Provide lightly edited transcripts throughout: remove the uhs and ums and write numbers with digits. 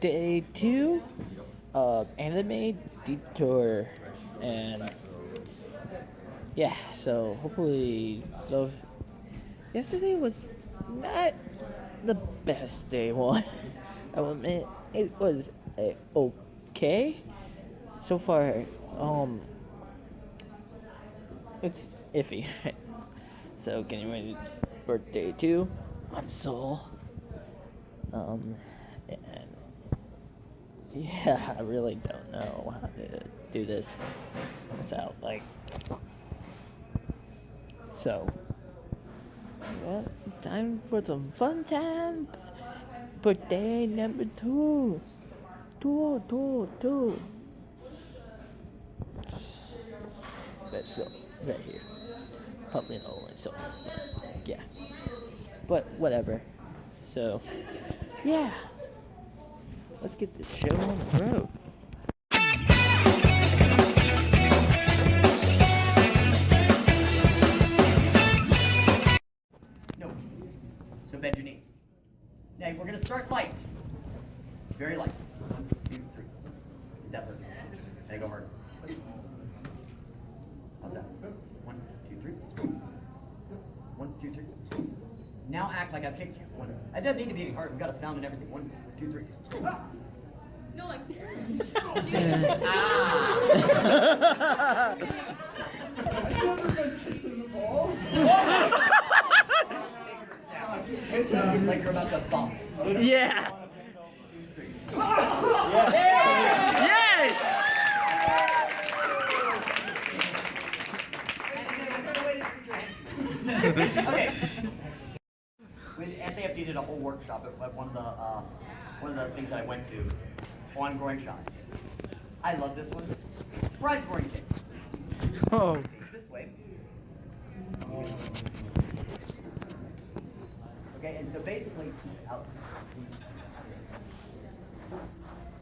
day 2 of anime Detour, and yeah, so hopefully, yesterday was not the best day one. I will admit it was okay so far. It's iffy. So getting ready for day 2 on Seoul. And yeah, I really don't know how to do this without so. Well, time for some fun times. For day number 2. Two. That's so right here. Probably no one, so yeah. But whatever. So yeah. Let's get this show on the road. No. So bend your knees. Now we're gonna start light. Very light. 1, 2, 3. Did that work? Then go hard. How's that? 1, 2, 3. 1, 2, 3. Now act like I've kicked you. It doesn't need to be hard. We've got a sound and everything. 1, 2, 3. No, like. It sounds like you're about to bump. Yeah. Yes. Okay. With SAFD did a whole workshop at one of the things that I went to on groin shots. I love this one. Surprise groin kick. Oh. Face this way. Okay, and so basically, out.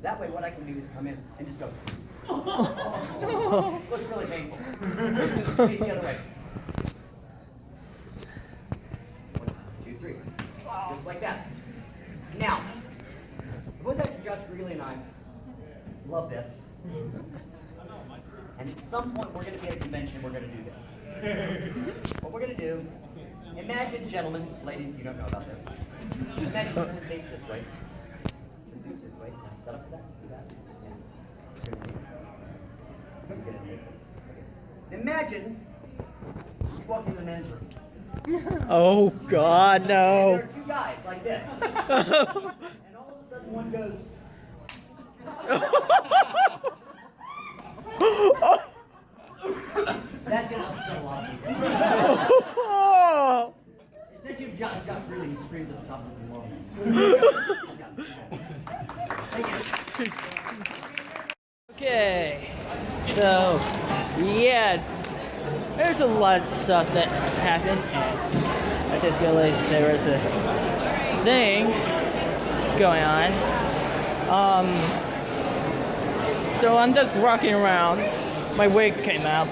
That way, what I can do is come in and just go. Looks really painful. Face the other way. 1, 2, 3. Just like that. Now, voice actor Josh Greeley and I love this. And at some point, we're going to be at a convention and we're going to do this. What we're going to do, imagine, gentlemen, ladies, you don't know about this. Imagine turn his face this way. Turn his face this way. Set up for that. Do that. Yeah. Imagine you walk into the men's room. Oh God, no. And there are 2 guys like this. And all of a sudden one goes. That's gonna upset a lot of people. It's that you Josh really who screams at the top of his lungs. Thank you. Okay. So yeah, there's a lot of stuff that happened, and I just realized there was a thing going on. So I'm just walking around. My wig came out.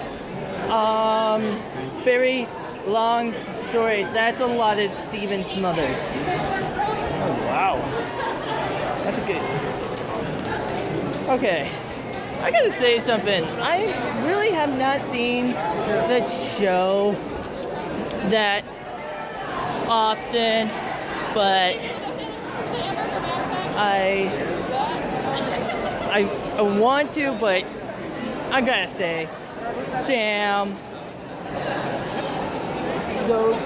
Very long stories. That's a lot of Steven's mothers. Oh wow. That's a good. Okay. I gotta say something. I really have not seen that show that often, but I want to, but I gotta say, damn, those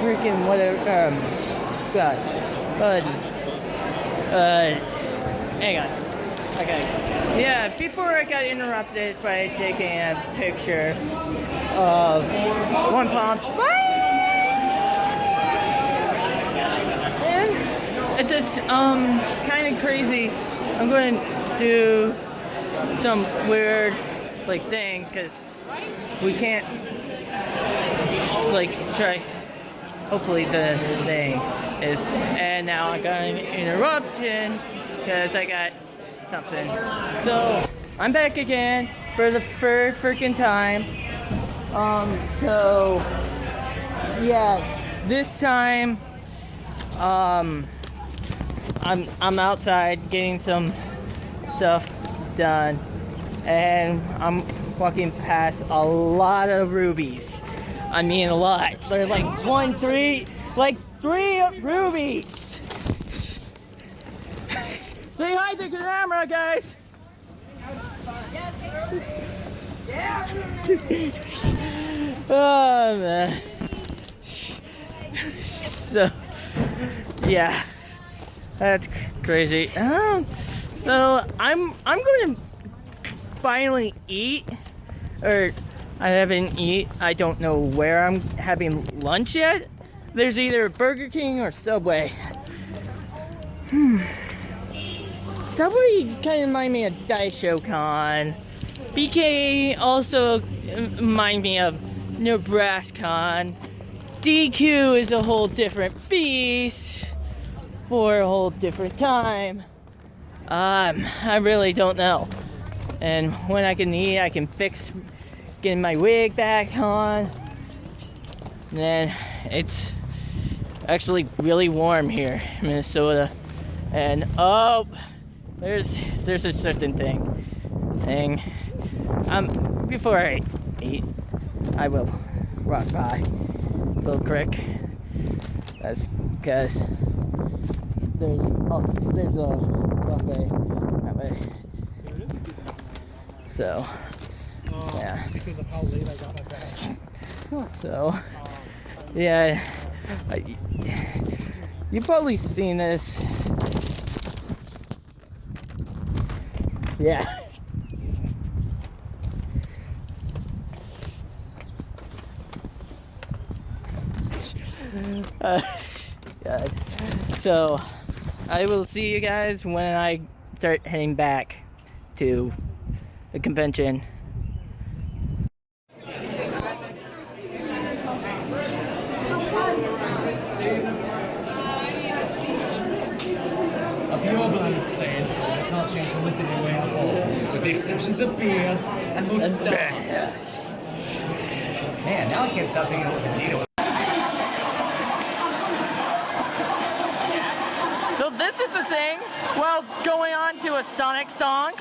freaking whatever, God, hang on. Okay. Yeah, before I got interrupted by taking a picture of one palm. And it's just kind of crazy. I'm going to do some weird thing because we can't try. Hopefully the thing is, and now I got an interruption because I got something. So I'm back again for the third freaking time. So yeah, this time I'm outside getting some stuff done, and I'm walking past a lot of rubies. I mean a lot. They're like three rubies. Say hi to the camera, guys. Oh man. So yeah, that's crazy. So I'm going to finally eat, or I haven't eaten. I don't know where I'm having lunch yet. There's either Burger King or Subway. Subway kind of remind me of Daishokan. BK also remind me of Nebraska. DQ is a whole different beast for a whole different time. I really don't know. And when I can eat, I can fix getting my wig back on. And then it's actually really warm here in Minnesota. And oh, there's a certain thing. Before I eat, I will walk by Little Creek. That's because there's a buffet that way. So yeah. It's because of how late I got my bag. So yeah, you've probably seen this. Yeah. God. So I will see you guys when I start heading back to the convention. A pure-blooded saint has not changed from the day we are born, with the exceptions of beards and mustache. Man, now I can't stop thinking about Vegeta. So this is the thing. Well, going on to a Sonic song.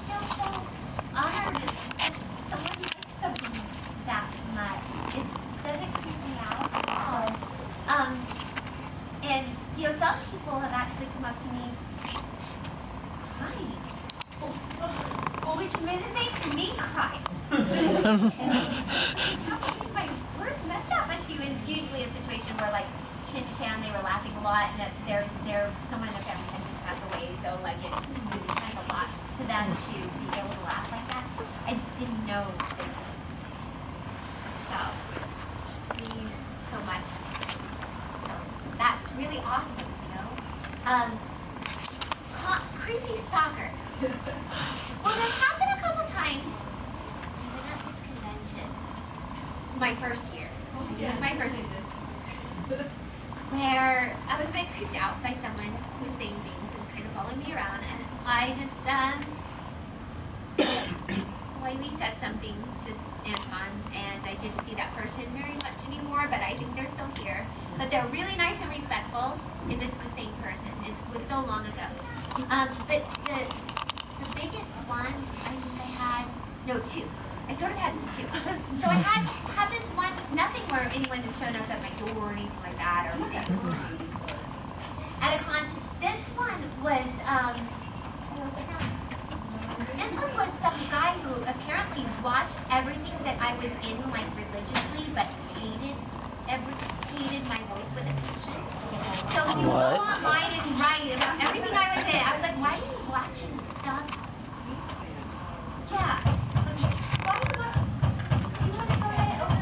feel so honored that someone likes something that much. It doesn't creep me out at all. And you know, some people have actually come up to me, hi, which makes me cry. Probably my word meant that much to you. It's usually a situation where like Shin-chan, they were laughing a lot, and they're someone in their family had just passed away, so like it just meant a lot to them to be able to laugh like that. I didn't know this stuff mean so much. So that's really awesome, you know. Creepy stalkers. Well, that happened a couple times. Even at this convention, my first year. It was my first year. Where I was a bit creeped out by someone who was saying things and kind of following me around, and I just politely said something to Anton, and I didn't see that person very much anymore, but I think they're still here. But they're really nice and respectful if it's the same person. It was so long ago. But the biggest one, I think I had, no, two. I sort of had two. So I had this one, nothing where anyone just showed up at my door or anything like that, or at a con. This one was, some guy who apparently watched everything that I was in, like religiously, but hated my voice with a passion. So he would go online and write about everything I was in. I was like, why are you watching this stuff? Yeah. Why are you watching? Do you want to go ahead and open?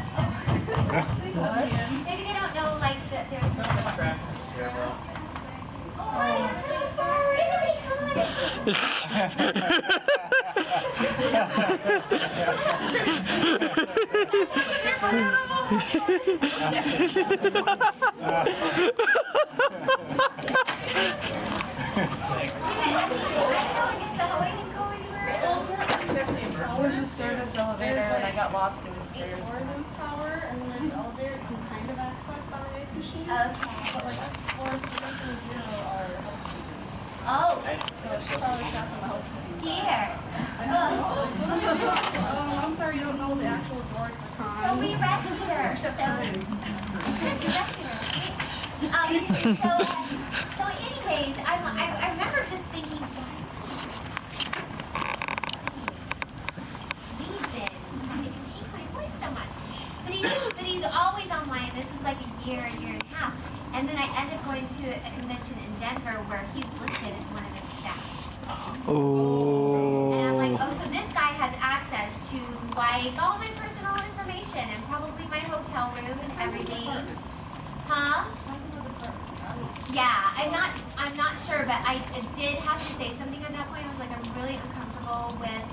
Maybe they don't know, like, that there's... Oh, I'm so sorry. It's okay, come on. There's a service elevator, and I got lost in the stairs. Floors in this tower, and then there's an elevator you can kind of access by the ice machine. Okay. But like floors 1 through 0 are housekeeping. Oh, So she's probably trapped in the housekeeping. dear. Oh, I'm sorry, you don't know the actual doors. So we rescued her. So we rescued her. So anyways, I remember just thinking, why leads in? I hate my voice so much. But he's always online. This is like a year and a half. And then I ended up going to a convention in Denver where he's listed as one of his staff. Oh. And I'm like, oh, so this guy has access to like all my personal information and probably my hotel room and everything. Huh? Yeah, I'm not sure, but I did have to say something at that point. I was like, I'm really uncomfortable with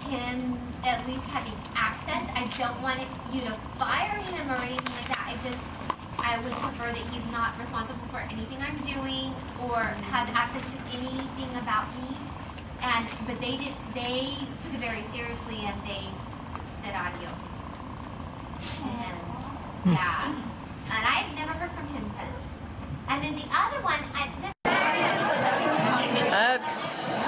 him at least having access. I don't want you to fire him or anything like that. I would prefer that he's not responsible for anything I'm doing or has access to anything about me. But they took it very seriously and they said adios to him. Yeah. And I've never heard from him since. And then the other one, That's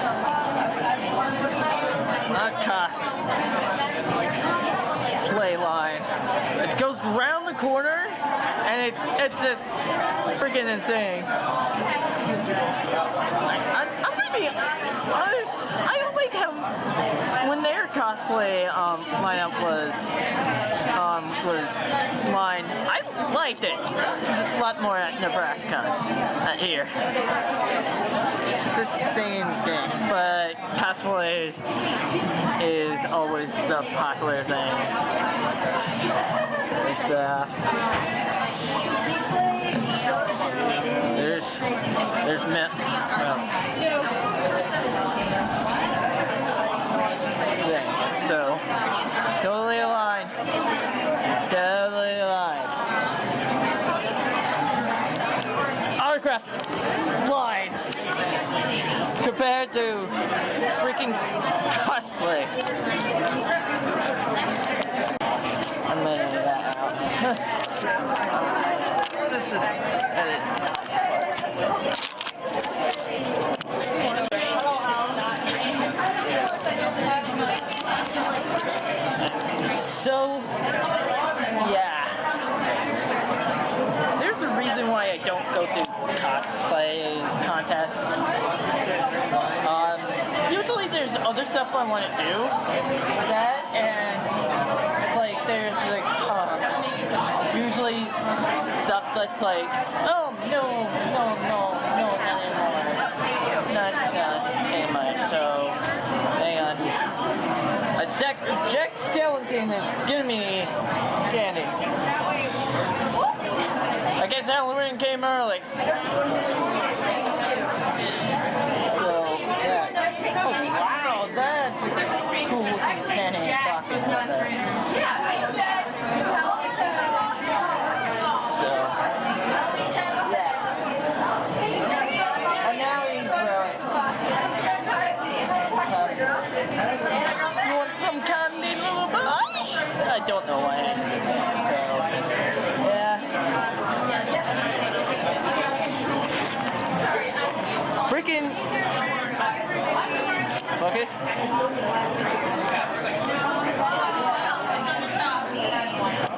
not cosplay line. It goes round the corner, and it's just freaking insane. I'm gonna be honest. I don't like how when their cosplay lineup was mine. I liked it a lot more at Nebraska than here. It's the same thing, but cosplay is always the popular thing. It's, there's so totally aligned. Totally aligned. Autographed line compared to freaking cosplay. I'm letting that out. let's just edit. So, yeah. There's a reason why I don't go to cosplay contests. Usually there's other stuff I want to do. That and it's like there's like usually stuff that's like, oh no anymore. Not anymore. So hang on. Jack Skellington is giving me candy. I guess Halloween came early. So, yeah. Oh, wow, that's cool looking candy. So, yeah. And now he's you want some candy, little boy? I don't know why. So, yeah. Freaking focus.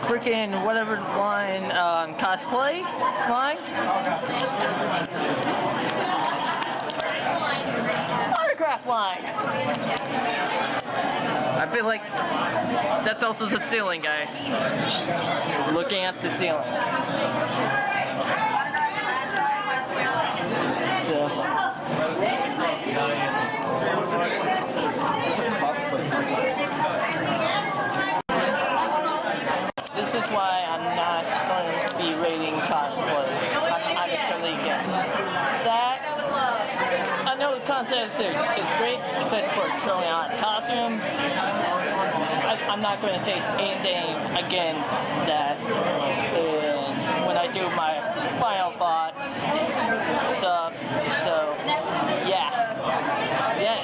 Freaking whatever line, cosplay line. Autograph line. I feel like that's also the ceiling, guys. Looking at the ceiling. So. This is why I'm not going to be rating cosplay. I'm totally against that. I know the contest it's great. It's a sport showing on costume. I'm not going to take anything against that. And when I do my final thoughts stuff, so yeah, yes,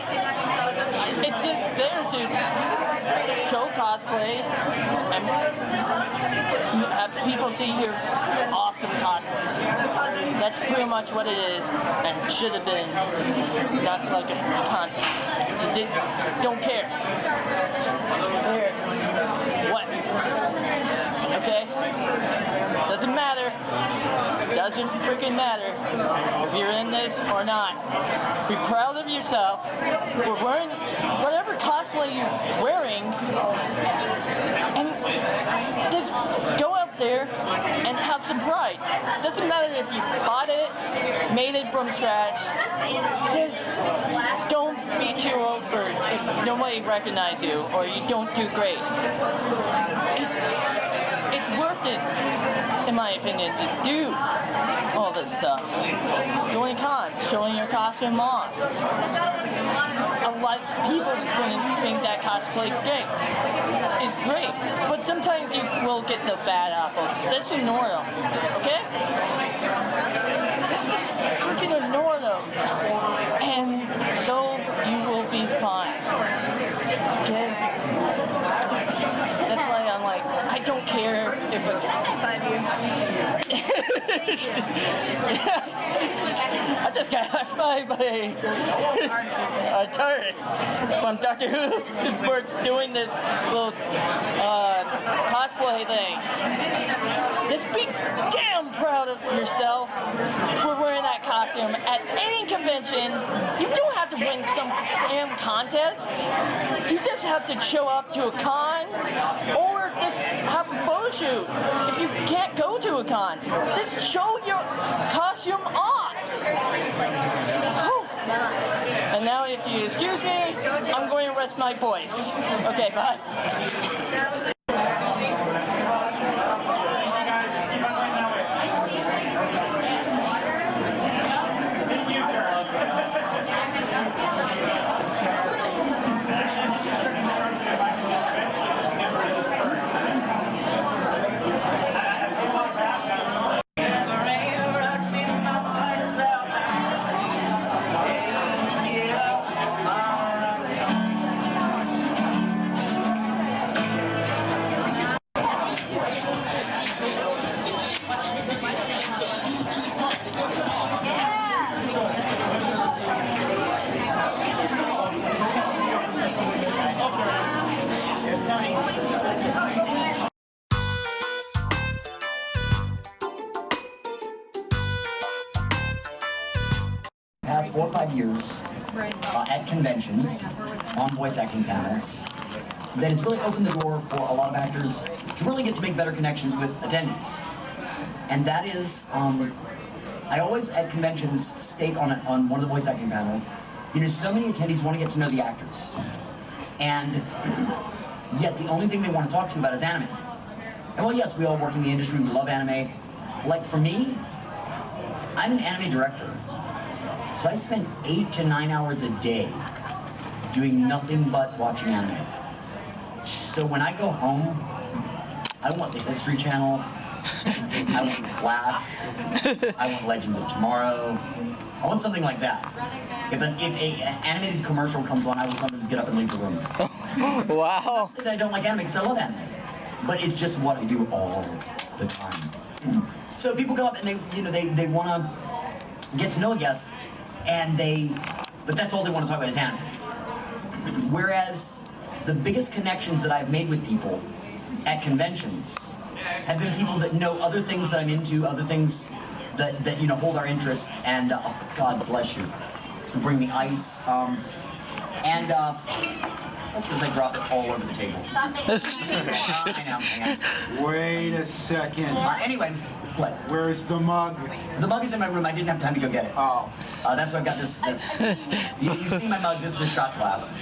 it's just there to show cosplay and have people see your awesome cosplays. That's pretty much what it is, and should have been not like a contest. Don't care. Here. What? Okay? Doesn't matter. Doesn't freaking matter if you're in this or not. Be proud of yourself. We're wearing whatever cosplay you're wearing, and just go out there and have some pride. Doesn't matter if you bought it, made it from scratch. Just don't be too over if nobody recognizes you or you don't do great. It's worth it, in my opinion, to do all this stuff. Going cons, showing your costume off. A lot of people is going to think that cosplay gay is great, but sometimes you will get the bad apples. That's ignore them, okay? Just freaking ignore them, and so you will be fine. Okay? That's why I'm like, I don't care if it... I just got high-fived by a tourist from Doctor Who for doing this little cosplay thing. Just be damn proud of yourself for wearing that costume at any convention. You don't have to win some damn contest. You just have to show up to a con or just have a photo shoot. If you can't go to a con, just show your costume off. Whew. And now if you excuse me, I'm going to rest my voice. Okay, bye. last 4 or 5 years at conventions on voice acting panels that has really opened the door for a lot of actors to really get to make better connections with attendees. And that is, I always at conventions state on one of the voice acting panels, you know, so many attendees want to get to know the actors. And yet the only thing they want to talk to you about is anime. And well, yes, we all work in the industry, we love anime. Like for me, I'm an anime director. So I spend 8 to 9 hours a day doing nothing but watching anime. So when I go home, I want the History Channel, I want Flash, I want Legends of Tomorrow, I want something like that. If an animated commercial comes on, I will sometimes get up and leave the room. Wow. Not that I don't like anime because I love anime, but it's just what I do all the time. So people come up and they want to get to know a guest, but that's all they want to talk about is anime. Whereas the biggest connections that I've made with people at conventions have been people that know other things that I'm into, other things that hold our interest, and oh, God bless you for bringing me ice. Since I dropped it all over the table. I know. Wait a second. Anyway, what? Where's the mug? The mug is in my room. I didn't have time to go get it. Oh. That's why I've got this. You've seen my mug. This is a shot glass.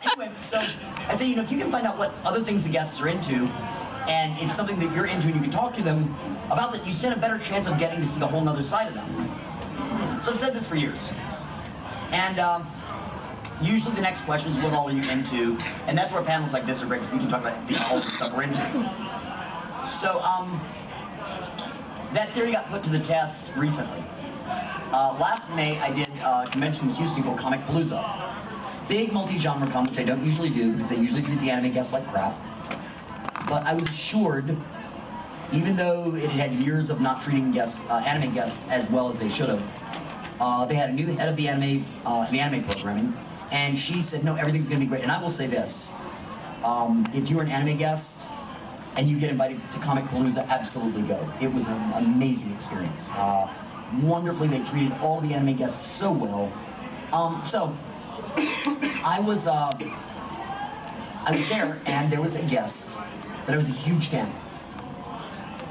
Anyway, so I say, if you can find out what other things the guests are into, and it's something that you're into and you can talk to them about that, you stand a better chance of getting to see a whole nother side of them. So I've said this for years. And usually the next question is, what all are you into? And that's where panels like this are great, because we can talk about all the stuff we're into. So that theory got put to the test recently. Last May, I did a convention in Houston called Comic Palooza. Big multi-genre con, which I don't usually do, because they usually treat the anime guests like crap. But I was assured, even though it had years of not treating anime guests as well as they should have, they had a new head of the anime programming, and she said, no, everything's going to be great. And I will say this, if you're an anime guest and you get invited to Comic Palooza, absolutely go. It was an amazing experience. Wonderfully, they treated all the anime guests so well. So I was there, and there was a guest that I was a huge fan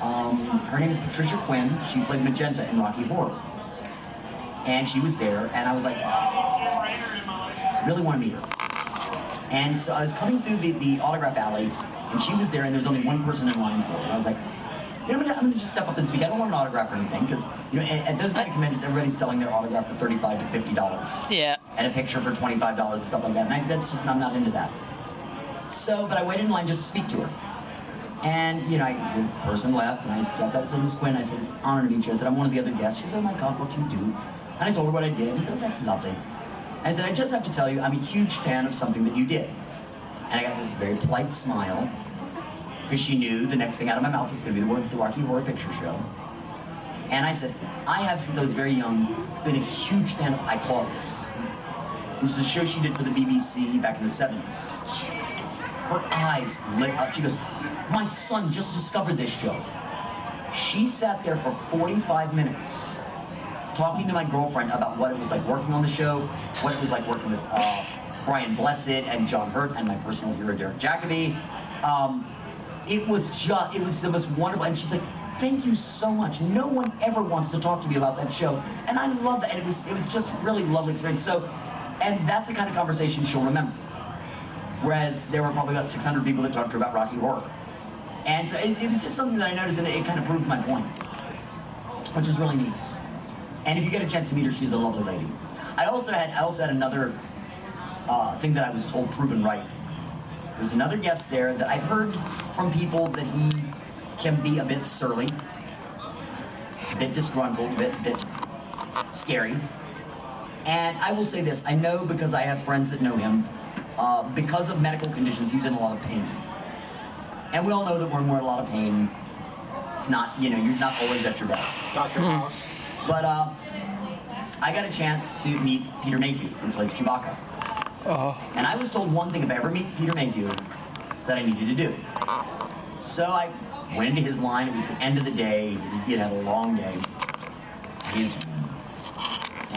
of. Her name is Patricia Quinn. She played Magenta in Rocky Horror. And she was there, and I was like, really want to meet her. And so I was coming through the autograph alley, and she was there, and there was only one person in line for it. And I was like, I'm gonna just step up and speak. I don't want an autograph or anything, because at those kind of conventions, everybody's selling their autograph for $35 to $50. Yeah. And a picture for $25 and stuff like that. And I'm not into that. So, but I waited in line just to speak to her. And, the person left, and I stepped up and said, Miss Quinn, I said, it's an honor to meet you. I said, I'm one of the other guests. She said, oh my God, what do you do? And I told her what I did. And I said, oh, that's lovely. And I said, I just have to tell you, I'm a huge fan of something that you did. And I got this very polite smile, because she knew the next thing out of my mouth was going to be the words of the Rocky Horror Picture Show. And I said, I have, since I was very young, been a huge fan of I, Claudius, which is a show she did for the BBC back in the 70s. Her eyes lit up. She goes, my son just discovered this show. She sat there for 45 minutes talking to my girlfriend about what it was like working on the show, what it was like working with Brian Blessed and John Hurt and my personal hero, Derek Jacobi. It was the most wonderful, and she's like, thank you so much. No one ever wants to talk to me about that show. And I love that, and it was just really lovely experience. So, and that's the kind of conversation she'll remember. Whereas there were probably about 600 people that talked to her about Rocky Horror. And so it was just something that I noticed, and it kind of proved my point, which is really neat. And if you get a chance to meet her, she's a lovely lady. I also had another thing that I was told proven right. There's another guest there that I've heard from people that he can be a bit surly, a bit disgruntled, a bit scary. And I will say this, I know because I have friends that know him, because of medical conditions, he's in a lot of pain. And we all know that when we're in a lot of pain, it's not, you're not always at your best. Dr. House. But I got a chance to meet Peter Mayhew, who plays Chewbacca. And I was told one thing, if I ever meet Peter Mayhew, that I needed to do. So I went into his line. It was the end of the day. He had had a long day. He was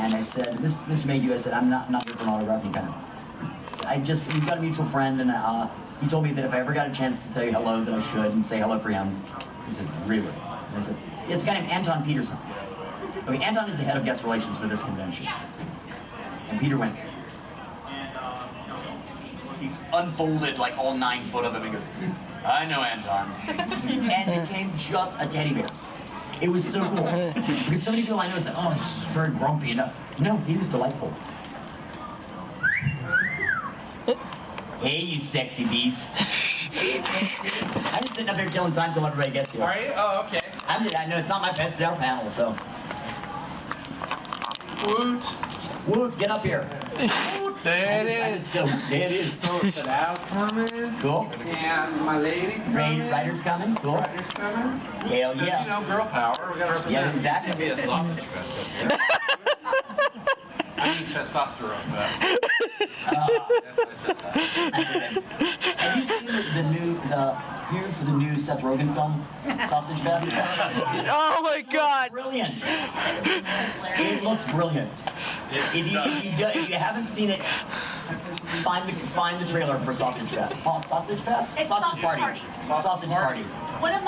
And I said, Mr. Mayhew, I said, I'm not here for an autograph. And he kind of, we've got a mutual friend, and he told me that if I ever got a chance to tell you hello, that I should, and say hello for him. He said, really? And I said, yeah, it's a guy named Anton Peterson. Okay, Anton is the head of guest relations for this convention. And Peter went, he unfolded like all 9 foot of him and goes, I know Anton. And became just a teddy bear. It was so cool. Because so many people I know said, oh, he's just very grumpy. And no, he was delightful. Hey, you sexy beast. I'm just sitting up here killing time till everybody gets here. Are you? Oh, okay. I know it's not my pet, it's our panel, so. Woot. Woot, get up here. There it is. There it is. So Sadal's coming. Cool. And my lady's coming. Ryder's coming. Cool. Ryder's coming. Hell Because, yeah. you know, girl power. We gotta represent. Yeah, exactly. Be a sausage fest up here. I mean testosterone fest. Yes, I said that. Have you seen the preview for the new Seth Rogen film, Sausage Fest? Oh my God! Brilliant. It looks brilliant. If you haven't seen it, find the trailer for Sausage Fest. Sausage Fest? It's Sausage Party. Sausage Party. One of my